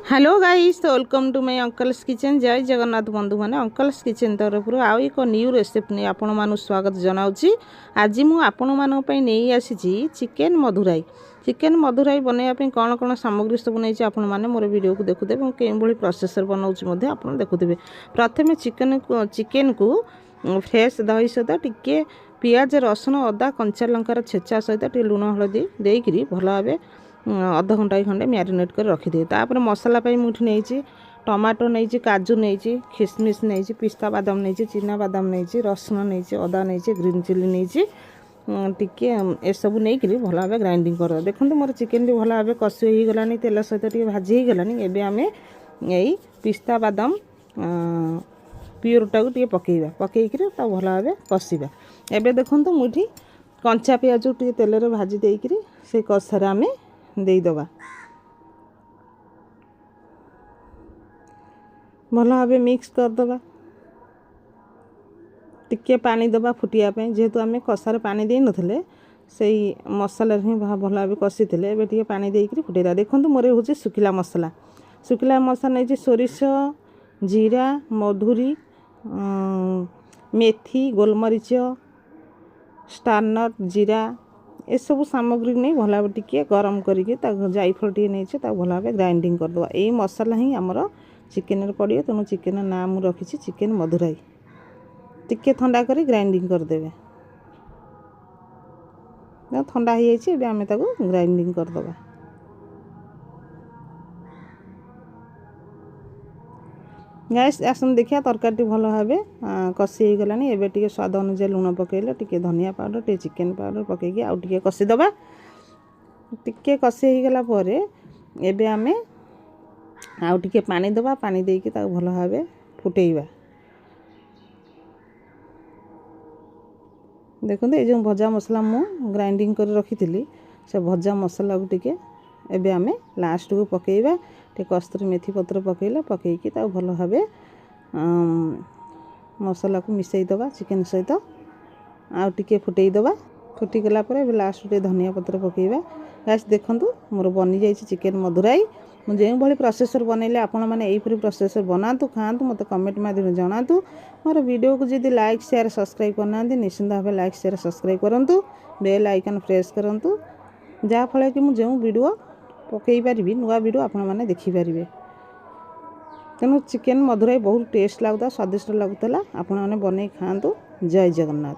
Hello guys, welcome to my uncle's kitchen. जय जगन्नाथ बंधु मैंने अंकल्स किचन तरफ आउ एक न्यू रेसिपी नहीं आपण मानू स्वागत जनाऊँगी। आज मु आपण मानों पे नहीं आसी चिकेन मधुराई। चिकेन मधुराई बनवाई कौन कौन सामग्री सब नहीं आपण मैंने मोर वीडियो को देखुथे और कई प्रोसेसर बनाऊँगी आप देखुथे। प्रथम चिकेन को फ्रेश दही सहित टिके पियाज रसुण अदा कंचा लंकार छेचा सहित टे लुण हलदी देकरी भल भाव अध घंटा खंडे मैरिनेट कर रखिदे। तापर मसला मुझे नहीं टमाटो नहीं, काजू नहीं, खिसमिश नहीं, पिस्ता बादाम नहीं, चिना बादाम नहीं, रसुण नहीं, अदा नहीं, ग्रीन चिली नहीं, टिके ए सब नहीं भल भाव ग्राइंडिंग कर। देखो मोर चिकेन भी भल भाव कषि हो गलानी, तेल सहित टे भाजी हो गलानी। एबे आमे यही पिस्ता बादाम प्योरटा को टे पकेइबा, पकेइकरी ता भल भाव कषिबा। एबे देखो मुझे कंचा पियाज टे तेल रे भाजी देइकरी से कषार आमे देईदबा। भल भाव मिक्स करदबा। टिके पानी दबा फुटियापे, जेहेतु आम कषार पानी दे नथिले से मसला ही भल भाव कषि थे। एबे टिके पानी देइकरी फुटेदा। देखो मोर हूँ सुखिला मसला नहीं, सोरिष, जीरा, मधुरी, मेथी, गोलमरीच, स्टार्नर, जीरा ए सब सामग्री नहीं भल भाव टिके गरम करके जायफल टे नहीं भल भाव ग्राइंडिंग करदे। यही मसला ही आमर चिकेन पड़े। तेणु चिकेन ना मु रखी चिकेन मधुराई। टिके ठंडा कर ग्राइंडिंग करदे। ठंडा हो जाए आम ग्राइंडिंग करदे। गैस आसन देखिए तरकारी भल भाव कषि हो गलानी। एबे टिके स्वाद अनुसार लुण पकेले, टिके धनिया पाउडर, टिके चिकेन पाउडर पकेकी आउ टिके कषिदबा। टिके कषि हो गला परे एबे आमे आउ टिके पानी दबा। पानी देकी ताको भल भाव फुटेइबा। देखो ये जो भजा मसला मु ग्राइंडिंग कर रखी से भजा मसला को टिके एबे आमे लास्ट को पकेइबा। टिके कस्तूरी मेथी पत्र पकेला, पकेकी ताको भल भाव मसला को मिसई दबा चिकेन सहित आउ टिके फुटेइदबा। फुटीगला पर लास्ट टे धनिया पत्र पकेइबा। गाइस देखंतु मोर बनी जाई चिकेन मधुराई। मुझे जो प्रोसेसर बनइले आपण मैंने यहीपरी प्रोसेसर बनातु, खातु, मत कमेंट माध्यम जनातु। मोर वीडियो को जदि लाइक शेयर सब्सक्राइब करना निश्चिंत भाव लाइक शेयर सब्सक्राइब करूँ। बेल आइकन प्रेस करूँ जहाँफल कि मुझे वीडियो पकई पारि नुआ वीडियो आपण मैंने देखिपारे। तेणु चिकेन मधुराई बहुत टेस्ट लगता, स्वादिष्ट लगुला। आपण मैंने बनई खातु। जय जगन्नाथ।